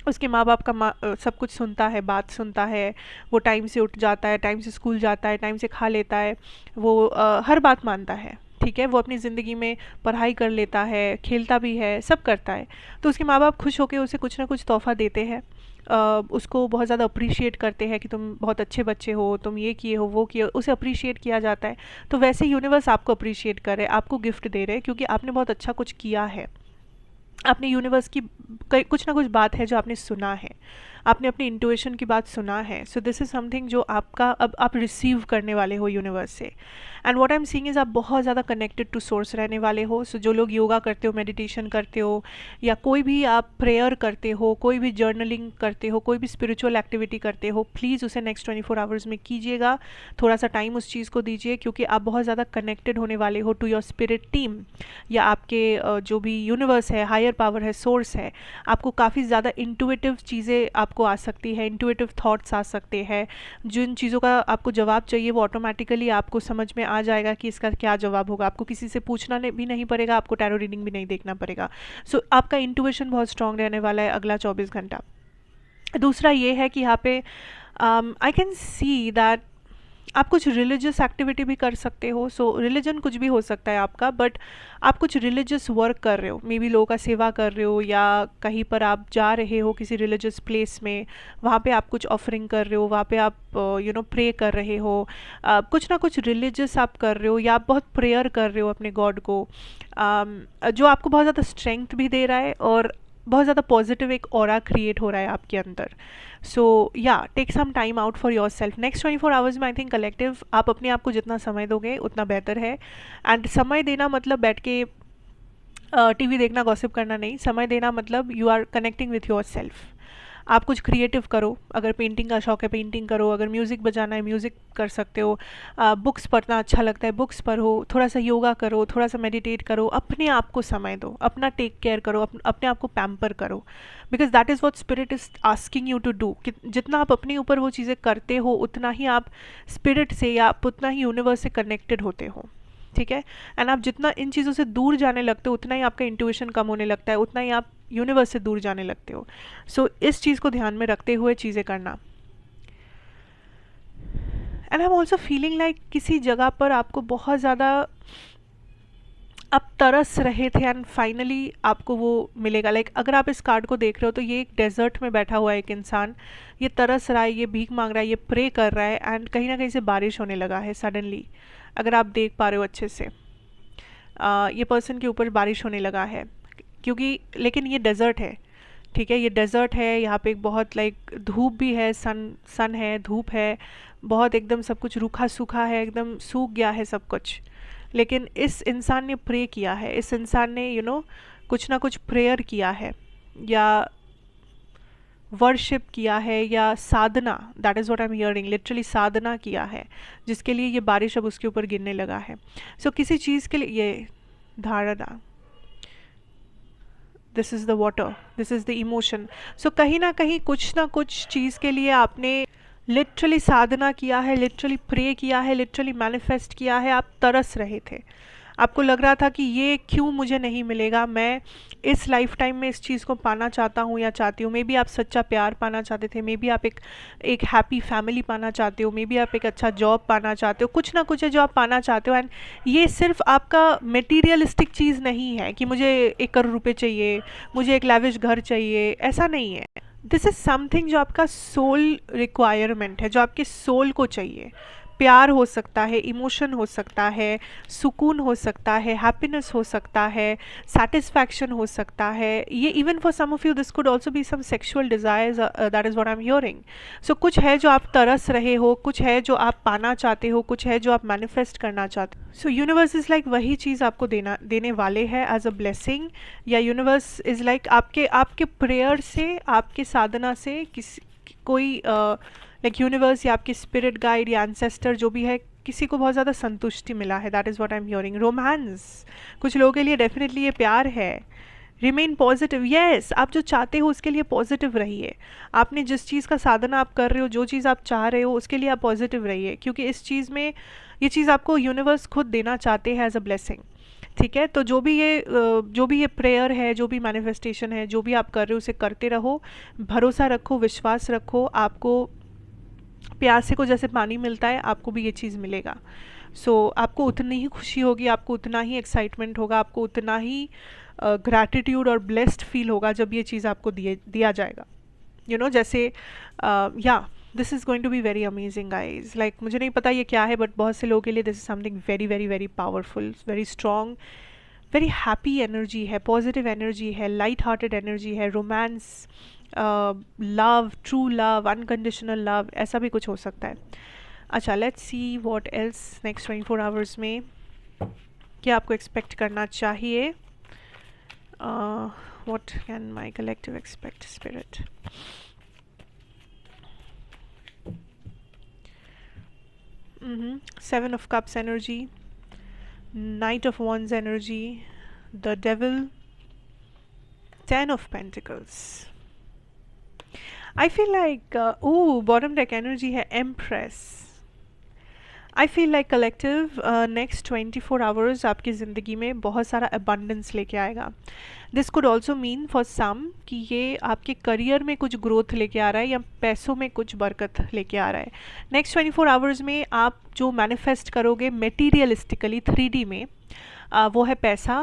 उसके माँ बाप का सब कुछ सुनता है, बात सुनता है, वो टाइम से उठ जाता है, टाइम से स्कूल जाता है, टाइम से खा लेता है, वो हर बात मानता है. ठीक है, वो अपनी ज़िंदगी में पढ़ाई कर लेता है, खेलता भी है, सब करता है. तो उसके माँ बाप खुश होकर उसे कुछ ना कुछ तोहफ़ा देते हैं, उसको बहुत ज़्यादा अप्रिशिएट करते हैं कि तुम बहुत अच्छे बच्चे हो, तुम ये किए हो, वो किए, उसे अप्रिशिएट किया जाता है. तो वैसे यूनिवर्स आपको अप्रिशिएट कर रहे हैं, आपको गिफ्ट दे रहे हैं क्योंकि आपने बहुत अच्छा कुछ किया है. आपने यूनिवर्स की कुछ ना कुछ बात है जो आपने सुना है, आपने अपनी इंट्यूशन की बात सुना है. सो दिस इज़ समथिंग जो आपका अब आप रिसीव करने वाले हो यूनिवर्स से. And what I am seeing is आप बहुत ज़्यादा कनेक्टेड टू सोर्स रहने वाले हो. सो जो लोग योगा करते हो, मेडिटेशन करते हो, या कोई भी आप प्रेयर करते हो, कोई भी जर्नलिंग करते हो, कोई भी स्पिरिचुअल एक्टिविटी करते हो, प्लीज़ उसे नेक्स्ट 24 आवर्स में कीजिएगा. थोड़ा सा टाइम उस चीज़ को दीजिए क्योंकि आप बहुत ज़्यादा कनेक्टेड होने वाले हो टू योर स्पिरिट टीम, या आपके जो भी यूनिवर्स है, हायर पावर है, सोर्स है. आपको काफ़ी ज़्यादा इंटुइटिव चीज़ें आपको आ सकती है, इंटुइटिव थॉट्स आ सकते हैं. जिन चीज़ों का आपको जवाब चाहिए वो ऑटोमेटिकली आपको समझ में आ जाएगा कि इसका क्या जवाब होगा. आपको किसी से पूछना भी नहीं पड़ेगा, आपको टैरो रीडिंग भी नहीं देखना पड़ेगा. सो आपका इंटुइशन बहुत स्ट्रांग रहने वाला है अगला 24 घंटा. दूसरा ये है कि यहाँ पे आई कैन सी दैट आप कुछ रिलीजियस एक्टिविटी भी कर सकते हो। सो रिलीजन कुछ भी हो सकता है आपका, बट आप कुछ रिलीजियस वर्क कर रहे हो, मे बी लोगों का सेवा कर रहे हो, या कहीं पर आप जा रहे हो किसी रिलीजियस प्लेस में, वहाँ पे आप कुछ ऑफरिंग कर रहे हो, वहाँ पे आप प्रे कर रहे हो, कुछ ना कुछ रिलीजियस आप कर रहे हो, या आप बहुत प्रेयर कर रहे हो अपने गॉड को, जो आपको बहुत ज़्यादा स्ट्रेंथ भी दे रहा है और बहुत ज़्यादा पॉजिटिव एक ऑरा क्रिएट हो रहा है आपके अंदर। सो या take some time out for yourself. Next 24 hours में आई थिंक कलेक्टिव आप अपने आप को जितना समय दोगे उतना बेहतर है। एंड समय देना मतलब बैठ के टीवी देखना, गॉसिप करना नहीं। समय देना मतलब you are connecting with yourself. आप कुछ क्रिएटिव करो, अगर पेंटिंग का शौक है पेंटिंग करो, अगर म्यूज़िक बजाना है म्यूज़िक कर सकते हो, बुक्स पढ़ना अच्छा लगता है बुक्स पढ़ो, थोड़ा सा योगा करो, थोड़ा सा मेडिटेट करो, अपने आप को समय दो, अपना टेक केयर करो, अपने आप को पैम्पर करो, because that is what spirit is asking you to do. जितना आप अपने ऊपर वो चीज़ें करते हो उतना ही आप स्पिरिट से या आप उतना ही यूनिवर्स से कनेक्टेड होते हो, ठीक है। एंड आप जितना इन चीज़ों से दूर जाने लगते हो उतना ही आपका इंट्यूशन कम होने लगता है, उतना ही आप यूनिवर्स से दूर जाने लगते हो। सो इस चीज़ को ध्यान में रखते हुए चीज़ें करना। And I am also feeling like किसी जगह पर आपको बहुत ज़्यादा आप तरस रहे थे एंड फाइनली आपको वो मिलेगा। लाइक अगर आप इस कार्ड को देख रहे हो तो ये एक डेजर्ट में बैठा हुआ है एक इंसान, ये तरस रहा है, ये भीख मांग रहा है, ये प्रे कर रहा है, एंड कहीं ना कहीं से बारिश होने लगा है सडनली, अगर आप देख पा रहे हो अच्छे से। ये पर्सन के ऊपर बारिश होने लगा है, क्योंकि लेकिन ये डेजर्ट है, ठीक है, ये डेजर्ट है, यहाँ पे एक बहुत लाइक धूप भी है, सन है, धूप है, बहुत एकदम सब कुछ रूखा सूखा है, एकदम सूख गया है सब कुछ। लेकिन इस इंसान ने प्रे किया है, इस इंसान ने कुछ ना कुछ प्रेयर किया है, या वर्शिप किया है, या साधना, that is what I am hearing, literally साधना किया है, जिसके लिए ये बारिश अब उसके ऊपर गिरने लगा है। सो किसी चीज़ के लिए ये धारणा, this is the water, this is the emotion. So कहीं ना कुछ चीज़ के लिए आपने लिटरली साधना किया है, लिटरली प्रे किया है, लिटरली मैनिफेस्ट किया है, आप तरस रहे थे, आपको लग रहा था कि ये क्यों मुझे नहीं मिलेगा, मैं इस लाइफ टाइम में इस चीज़ को पाना चाहता हूँ या चाहती हूँ। मे बी आप सच्चा प्यार पाना चाहते थे, मे बी आप एक हैप्पी फैमिली पाना चाहते हो, मे बी आप एक अच्छा जॉब पाना चाहते हो, कुछ ना कुछ है जो आप पाना चाहते हो। एंड ये सिर्फ आपका मटेरियलिस्टिक चीज़ नहीं है कि मुझे 1 करोड़ रुपए चाहिए, मुझे एक लैविश घर चाहिए, ऐसा नहीं है। दिस इज़ समथिंग जो आपका सोल रिक्वायरमेंट है, जो आपके सोल को चाहिए। प्यार हो सकता है, इमोशन हो सकता है, सुकून हो सकता है, हैप्पीनेस हो सकता है, सेटिस्फैक्शन हो सकता है। ये even for some of you this could also be some sexual desires, that is what I am hearing. So कुछ है जो आप तरस रहे हो, कुछ है जो आप पाना चाहते हो, कुछ है जो आप मैनिफेस्ट करना चाहते हो। सो यूनिवर्स इज़ लाइक वही चीज़ आपको देने वाले हैं एज अ ब्लेसिंग, या यूनिवर्स इज़ लाइक आपके प्रेयर से, आपके साधना से कोई लाइक यूनिवर्स या आपके स्पिरिट गाइड या एंसेस्टर जो भी है, किसी को बहुत ज़्यादा संतुष्टि मिला है, that is what I am hearing. Romance, कुछ लोगों के लिए डेफिनेटली ये प्यार है। रिमेन पॉजिटिव, येस, आप जो चाहते हो उसके लिए पॉजिटिव रहिए। आपने जिस चीज़ का साधना आप कर रहे हो, जो चीज़ आप चाह रहे हो, उसके लिए आप पॉजिटिव रहिए, क्योंकि इस चीज़ में ये चीज़ आपको यूनिवर्स खुद देना चाहते हैं एज अ ब्लेसिंग, ठीक है। तो जो भी ये प्रेयर है, जो भी मैनिफेस्टेशन है, जो भी आप कर रहे हो, उसे करते रहो, भरोसा रखो, विश्वास रखो। आपको प्यासे को जैसे पानी मिलता है, आपको भी ये चीज़ मिलेगा। सो आपको उतनी ही खुशी होगी, आपको उतना ही एक्साइटमेंट होगा, आपको उतना ही ग्रैटिट्यूड और ब्लेस्ड फील होगा जब ये चीज़ आपको दिया जाएगा। जैसे या this is going to be very amazing guys. Like मुझे नहीं पता ये क्या है, बट बहुत से लोगों के लिए this is something very very very powerful, very strong, very happy energy है, पॉजिटिव एनर्जी है, लाइट हार्टेड एनर्जी है, romance, love, true love, unconditional love, ऐसा भी कुछ हो सकता है। अच्छा, let's see what else next 24 hours में क्या आपको एक्सपेक्ट करना चाहिए। What can my collective expect spirit. Seven of Cups energy, Knight of Wands energy, the Devil, Ten of Pentacles. I feel like bottom deck energy है Empress. I feel like collective next 24 hours आपकी ज़िंदगी में बहुत सारा अबंडेंस लेके आएगा. This could also mean for some कि ये आपके करियर में कुछ ग्रोथ लेके आ रहा है या पैसों में कुछ बरकत लेके आ रहा है. नेक्स्ट 24 आवर्स में आप जो मैनिफेस्ट करोगे मेटीरियलिस्टिकली 3D में, वो है पैसा,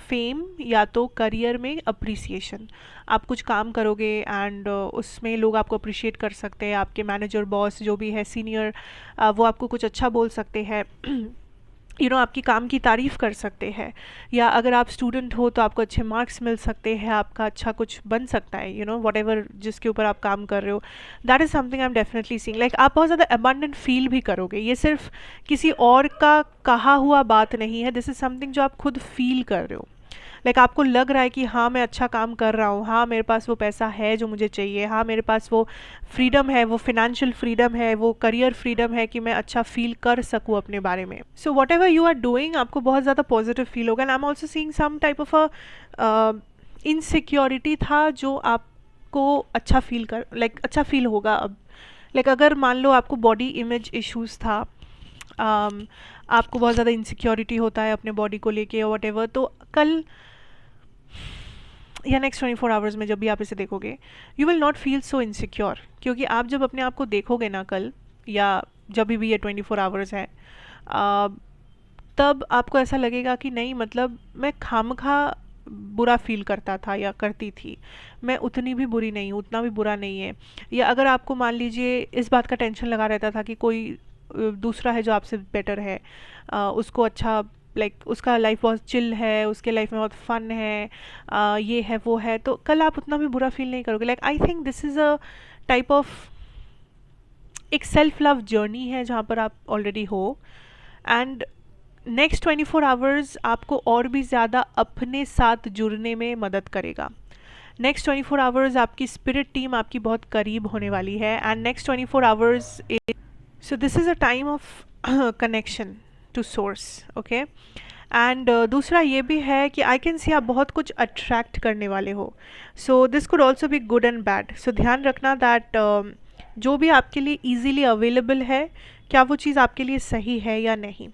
फेम, या तो करियर में अप्रिसिएशन. आप कुछ काम करोगे एंड उसमें लोग आपको अप्रिशिएट कर सकते हैं, आपके मैनेजर, बॉस जो भी है, सीनियर, वो आपको कुछ अच्छा बोल सकते हैं, आपकी काम की तारीफ़ कर सकते हैं. या अगर आप स्टूडेंट हो तो आपको अच्छे मार्क्स मिल सकते हैं, आपका अच्छा कुछ बन सकता है, वट एवर जिसके ऊपर आप काम कर रहे हो. That is something I am definitely seeing. Like आप बहुत ज़्यादा अबंडेंट फील भी करोगे. ये सिर्फ किसी और का कहा हुआ बात नहीं है, दिस इज़ समथिंग जो आप खुद फील कर रहे हो. लाइक आपको लग रहा है कि हाँ मैं अच्छा काम कर रहा हूँ, हाँ मेरे पास वो पैसा है जो मुझे चाहिए, हाँ मेरे पास वो फ्रीडम है, वो फिनेंशियल फ्रीडम है, वो करियर फ्रीडम है कि मैं अच्छा फील कर सकूँ अपने बारे में. So whatever you are doing आपको बहुत ज़्यादा पॉजिटिव फील होगा. And I am also seeing some type of a insecurity था जो आपको अच्छा फील अच्छा फील होगा अब. लाइक अगर मान लो आपको बॉडी इमेज इश्यूज़ था, आपको बहुत ज़्यादा इनसिक्योरिटी होता है अपने बॉडी को लेके वट एवर, तो कल या नेक्स्ट 24 आवर्स में जब भी आप इसे देखोगे you will not feel so insecure. क्योंकि आप जब अपने आप को देखोगे ना कल या जब भी ये 24 आवर्स है, तब आपको ऐसा लगेगा कि नहीं, मतलब मैं खामखा बुरा फील करता था या करती थी, मैं उतनी भी बुरी नहीं हूँ, उतना भी बुरा नहीं है. या अगर आपको मान लीजिए इस बात का टेंशन लगा रहता था कि कोई दूसरा है जो आपसे बेटर है, उसको अच्छा, लाइक उसका लाइफ बहुत चिल है, उसके लाइफ में बहुत फन है, ये है वो है, तो कल आप उतना भी बुरा फील नहीं करोगे. Like I think this is a type of एक सेल्फ लव जर्नी है जहाँ पर आप ऑलरेडी हो. एंड नेक्स्ट 24 आवर्स आपको और भी ज़्यादा अपने साथ जुड़ने में मदद करेगा. नेक्स्ट 24 आवर्स आपकी स्पिरिट टीम आपकी बहुत करीब होने वाली है. And next 24 hours, so this is a time of connection to source. Okay. And दूसरा ये भी है कि आई कैन सी आप बहुत कुछ अट्रैक्ट करने वाले हो. So this could also be good and bad. So ध्यान रखना दैट जो भी आपके लिए ईजीली अवेलेबल है, क्या वो चीज़ आपके लिए सही है या नहीं.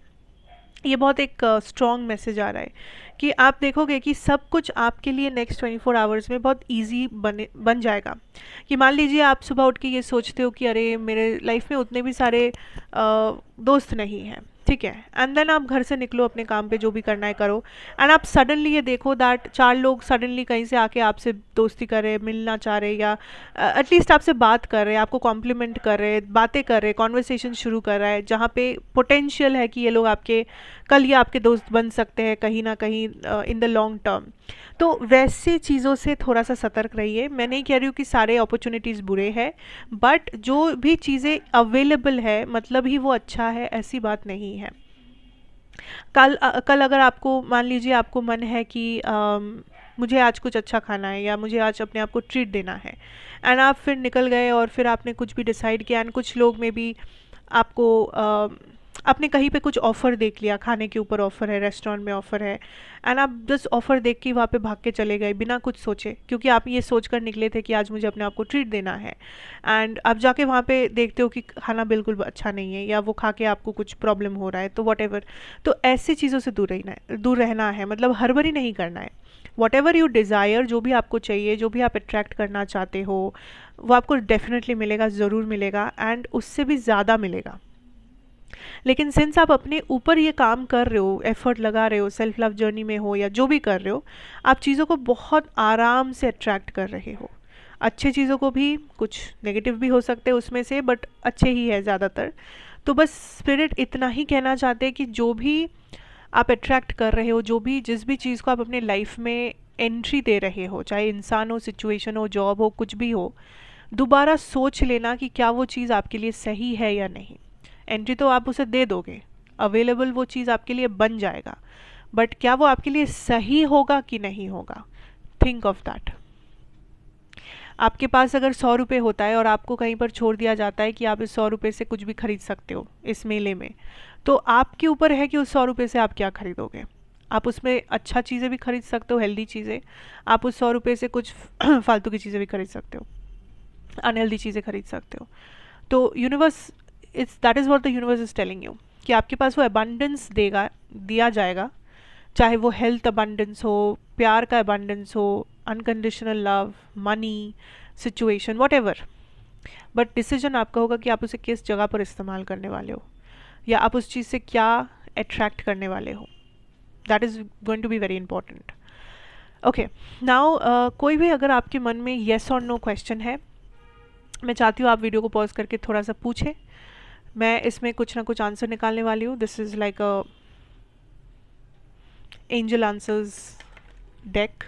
ये बहुत एक स्ट्रॉन्ग मैसेज आ रहा है कि आप देखोगे कि सब कुछ आपके लिए नेक्स्ट 24 आवर्स में बहुत इजी बन जाएगा. कि मान लीजिए आप सुबह उठ के ये सोचते हो कि अरे मेरे लाइफ में उतने भी सारे दोस्त नहीं हैं, ठीक है, एंड देन आप घर से निकलो, अपने काम पे जो भी करना है करो, एंड आप सडनली ये देखो दैट 4 लोग सडनली कहीं से आके आपसे दोस्ती कर रहे, मिलना चाह रहे, या एटलीस्ट आपसे बात कर रहे, आपको कॉम्प्लीमेंट कर रहे, बातें कर रहे, कॉन्वर्सेशन शुरू कर रहा है, जहाँ पे पोटेंशियल है कि ये लोग आपके कल ये आपके दोस्त बन सकते हैं कहीं ना कहीं इन द लॉन्ग टर्म. तो वैसे चीज़ों से थोड़ा सा सतर्क रहिए. मैं नहीं कह रही हूँ कि सारे अपॉर्चुनिटीज़ बुरे हैं, बट जो भी चीज़ें अवेलेबल है मतलब ही वो अच्छा है, ऐसी बात नहीं है. कल अगर आपको मान लीजिए आपको मन है कि मुझे आज कुछ अच्छा खाना है या मुझे आज अपने आप को ट्रीट देना है, एंड आप फिर निकल गए और फिर आपने कुछ भी डिसाइड किया, एंड कुछ लोग में भी आपको आपने कहीं पे कुछ ऑफ़र देख लिया, खाने के ऊपर ऑफ़र है, रेस्टोरेंट में ऑफ़र है, एंड आप जस्ट ऑफ़र देख के वहाँ पे भाग के चले गए बिना कुछ सोचे, क्योंकि आप ये सोच कर निकले थे कि आज मुझे अपने आप को ट्रीट देना है. एंड आप जाके वहाँ पे देखते हो कि खाना बिल्कुल अच्छा नहीं है, या वो खा के आपको कुछ प्रॉब्लम हो रहा है, तो वॉटेवर. तो ऐसी चीज़ों से दूर रहना है, मतलब हड़बड़ी नहीं करना है. वॉट एवर यू डिज़ायर, जो भी आपको चाहिए, जो भी आप अट्रैक्ट करना चाहते हो, वो आपको डेफिनेटली मिलेगा, ज़रूर मिलेगा, एंड उससे भी ज़्यादा मिलेगा. लेकिन सिंस आप अपने ऊपर ये काम कर रहे हो, एफर्ट लगा रहे हो, सेल्फ लव जर्नी में हो या जो भी कर रहे हो, आप चीज़ों को बहुत आराम से अट्रैक्ट कर रहे हो. अच्छे चीज़ों को भी, कुछ नेगेटिव भी हो सकते हैं उसमें से, बट अच्छे ही है ज़्यादातर. तो बस स्पिरिट इतना ही कहना चाहते हैं कि जो भी आप अट्रैक्ट कर रहे हो, जो भी जिस भी चीज़ को आप अपने लाइफ में एंट्री दे रहे हो, चाहे इंसान हो, सिचुएशन हो, जॉब हो, कुछ भी हो, दोबारा सोच लेना कि क्या वो चीज़ आपके लिए सही है या नहीं. एंट्री तो आप उसे दे दोगे, अवेलेबल वो चीज़ आपके लिए बन जाएगा, बट क्या वो आपके लिए सही होगा कि नहीं होगा, थिंक ऑफ दैट. आपके पास अगर 100 रुपये होता है और आपको कहीं पर छोड़ दिया जाता है कि आप इस 100 रुपये से कुछ भी खरीद सकते हो इस मेले में, तो आपके ऊपर है कि उस 100 रुपये से आप क्या खरीदोगे. आप उसमें अच्छा चीज़ें भी खरीद सकते हो, हेल्दी चीज़ें. आप उस 100 रुपये से कुछ फालतू की चीज़ें भी खरीद सकते हो, अनहेल्दी चीज़ें खरीद सकते हो. तो universe it's that is what the universe is telling you कि आपके पास वो अबंडेंस दिया जाएगा, चाहे वो हेल्थ अबंडेंस हो, प्यार का अबंडेंस हो, unconditional love, money, situation, what ever. But decision आपका होगा कि आप उसे किस जगह पर इस्तेमाल करने वाले हो, या आप उस चीज़ से क्या अट्रैक्ट करने वाले हो। That is going to be very important. Okay, now कोई भी अगर आपके मन में येस और नो क्वेश्चन है, मैं चाहती हूँ आप वीडियो को पॉज करके थोड़ा सा पूछें। मैं इसमें कुछ ना कुछ आंसर निकालने वाली हूँ। This is like a angel answers deck.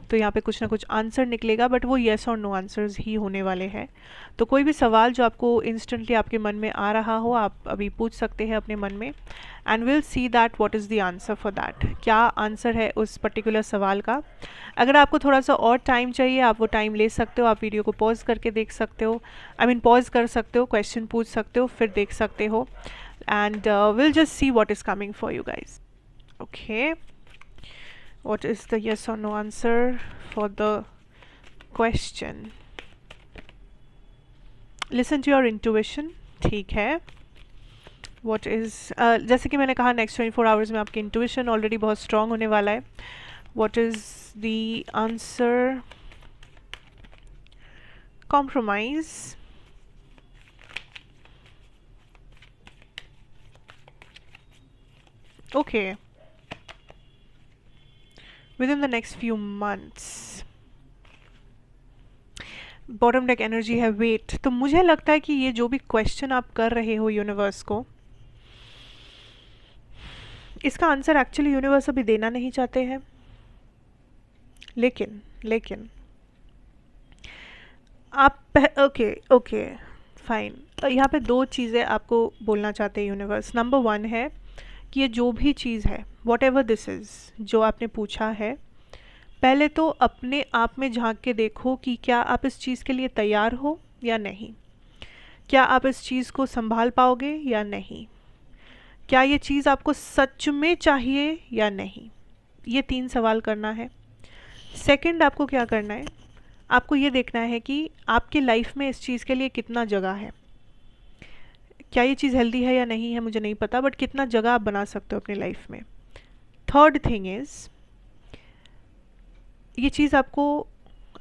तो यहाँ पे कुछ ना कुछ आंसर निकलेगा, बट वो येस और नो आंसर्स ही होने वाले हैं। तो कोई भी सवाल जो आपको इंस्टेंटली आपके मन में आ रहा हो, आप अभी पूछ सकते हैं अपने मन में, and will see that what is the answer for that. क्या आंसर है उस पर्टिकुलर सवाल का। अगर आपको थोड़ा सा और टाइम चाहिए, आप वो टाइम ले सकते हो, आप वीडियो को पॉज करके देख सकते हो, पॉज कर सकते हो, क्वेश्चन पूछ सकते हो, फिर देख सकते हो, and will just see what is coming for you guys. Okay, what is the yes or no answer for the question? Listen to your intuition. ठीक है। what is जैसे कि मैंने कहा नेक्स्ट 24 आवर्स में आपकी इंट्यूशन ऑलरेडी बहुत स्ट्रांग होने वाला है। what is the answer? compromise. okay, within the next few months. Bottom deck energy है वेट। तो मुझे लगता है कि ये जो भी क्वेश्चन आप कर रहे हो यूनिवर्स को, इसका आंसर एक्चुअली यूनिवर्स अभी देना नहीं चाहते हैं, लेकिन आप ओके फाइन। यहाँ पे दो चीज़ें आपको बोलना चाहते हैं यूनिवर्स। नंबर वन है कि ये जो भी चीज़ है, वॉट एवर दिस इज़, जो आपने पूछा है, पहले तो अपने आप में झांक के देखो कि क्या आप इस चीज़ के लिए तैयार हो या नहीं। क्या आप इस चीज़ को संभाल पाओगे या नहीं। क्या ये चीज़ आपको सच में चाहिए या नहीं। ये 3 सवाल करना है। सेकंड, आपको क्या करना है, आपको ये देखना है कि आपके लाइफ में इस चीज़ के लिए कितना जगह है। क्या ये चीज़ हेल्दी है या नहीं है मुझे नहीं पता, बट कितना जगह आप बना सकते हो अपनी लाइफ में। थर्ड थिंग इज़, ये चीज़ आपको,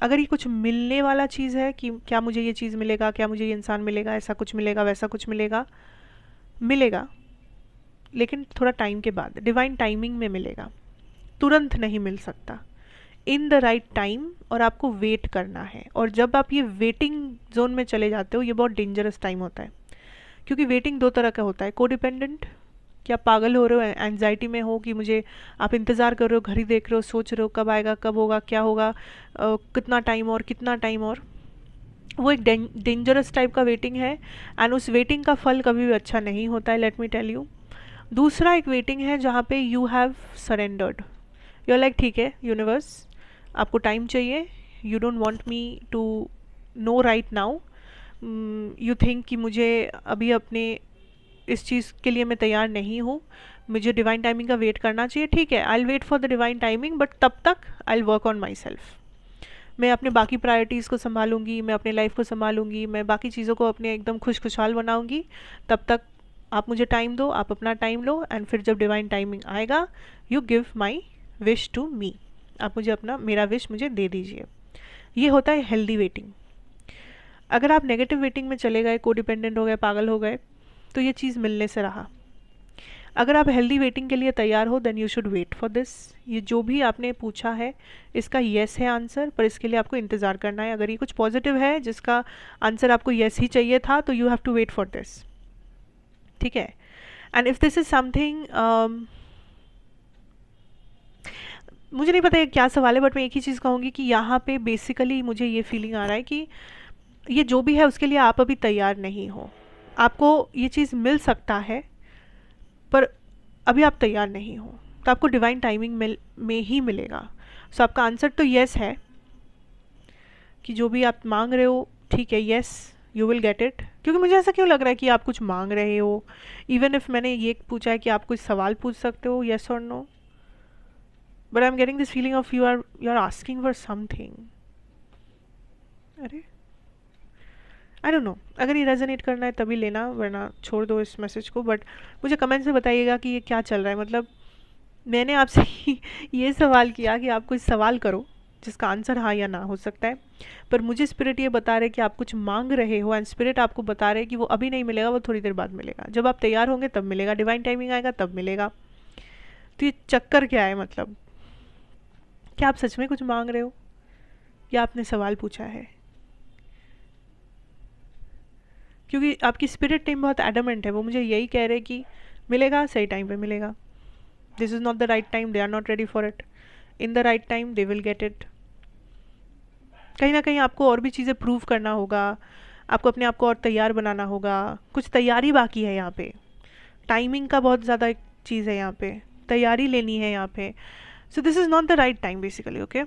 अगर ये कुछ मिलने वाला चीज़ है कि क्या मुझे ये चीज़ मिलेगा, क्या मुझे ये इंसान मिलेगा, ऐसा कुछ मिलेगा, वैसा कुछ मिलेगा, लेकिन थोड़ा टाइम के बाद, डिवाइन टाइमिंग में मिलेगा, तुरंत नहीं मिल सकता, इन द राइट टाइम, और आपको वेट करना है। और जब आप ये वेटिंग जोन में चले जाते हो, ये बहुत डेंजरस टाइम होता है, क्योंकि वेटिंग 2 तरह का होता है। कोडिपेंडेंट, कि आप पागल हो रहे हो, एंजाइटी में हो, कि मुझे, आप इंतज़ार कर रहे हो, घड़ी देख रहे हो, सोच रहे हो कब आएगा, कब होगा, क्या होगा, कितना टाइम और, कितना टाइम और। वो एक डेंजरस टाइप का वेटिंग है, एंड उस वेटिंग का फल कभी भी अच्छा नहीं होता है, लेट मी टेल यू। दूसरा एक वेटिंग है जहाँ पे you have surrendered, you are like ठीक है यूनिवर्स, आपको टाइम चाहिए, you don't want me to know right now, you think कि मुझे अभी अपने इस चीज़ के लिए मैं तैयार नहीं हूँ, मुझे डिवाइन टाइमिंग का वेट करना चाहिए। ठीक है, I will wait for the divine timing, but तब तक I will work on myself. मैं अपने बाकी प्रायोरिटीज़ को संभालूंगी, मैं अपने लाइफ को संभालूंगी, मैं बाकी चीज़ों को अपने एकदम खुशहाल बनाऊंगी। तब तक आप मुझे टाइम दो, आप अपना टाइम लो, एंड फिर जब डिवाइन टाइमिंग आएगा, you give my wish to me, आप मुझे अपना, मेरा विश मुझे दे दीजिए। ये होता है हेल्दी वेटिंग। अगर आप नेगेटिव वेटिंग में चले गए, कोडिपेंडेंट हो गए, पागल हो गए, तो ये चीज़ मिलने से रहा। अगर आप हेल्दी वेटिंग के लिए तैयार हो, then you should wait for this. ये जो भी आपने पूछा है, इसका येस है आंसर, पर इसके लिए आपको इंतज़ार करना है। अगर ये कुछ पॉजिटिव है जिसका आंसर आपको येस ही चाहिए था, तो you have to wait for this, ठीक है। And if this is something, मुझे नहीं पता ये क्या सवाल है, बट मैं एक ही चीज़ कहूँगी कि यहाँ पे बेसिकली मुझे ये फीलिंग आ रहा है कि ये जो भी है उसके लिए आप अभी तैयार नहीं हो। आपको ये चीज़ मिल सकता है, पर अभी आप तैयार नहीं हो, तो आपको डिवाइन टाइमिंग में ही मिलेगा। सो आपका आंसर तो येस है, कि जो भी आप मांग रहे हो, ठीक है, yes, you will get it. क्योंकि मुझे ऐसा क्यों लग रहा है कि आप कुछ मांग रहे हो। इवन इफ मैंने ये पूछा है कि आप कुछ सवाल पूछ सकते हो, येस और no, but I am getting this feeling of you are asking for something. अरे आई डोंट नो, अगर ये रेजोनेट करना है तभी लेना, वरना छोड़ दो इस मैसेज को। बट मुझे कमेंट से बताइएगा कि ये क्या चल रहा है। मतलब मैंने आपसे ये सवाल किया कि आप कोई सवाल करो जिसका आंसर हाँ या ना हो सकता है, पर मुझे स्पिरिट ये बता रहे कि आप कुछ मांग रहे हो, एंड स्पिरिट आपको बता रहे कि वो अभी नहीं मिलेगा, वो थोड़ी देर बाद मिलेगा, जब आप तैयार होंगे तब मिलेगा, डिवाइन टाइमिंग आएगा तब मिलेगा। तो ये चक्कर क्या है? मतलब क्या आप सच में कुछ मांग रहे हो या आपने सवाल पूछा है? क्योंकि आपकी स्पिरिट टीम बहुत एडमेंट है, वो मुझे यही कह रहे कि मिलेगा, सही टाइम पे मिलेगा। This is not the right time, they are not ready for it. In the right time they will get it. कहीं ना कहीं आपको और भी चीज़ें प्रूव करना होगा, आपको अपने आप को और तैयार बनाना होगा, कुछ तैयारी बाकी है यहाँ पे। टाइमिंग का बहुत ज़्यादा एक चीज़ है यहाँ पे, तैयारी लेनी है यहाँ पे। So this is not the right time basically, okay.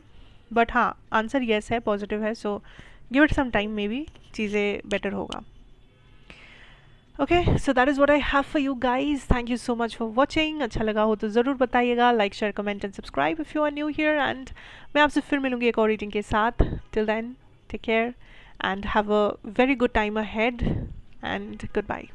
But हाँ, आंसर येस है, पॉजिटिव है, so give it some time, maybe चीज़ें बेटर होगा। Okay, so that is what I have for you guys. Thank you so much for watching. अच्छा लगा हो तो ज़रूर बताइएगा, like share comment and subscribe if you are new here. And मैं आपसे फिर मिलूंगी एक और रीडिंग के साथ। Till then take care and have a very good time ahead and good bye.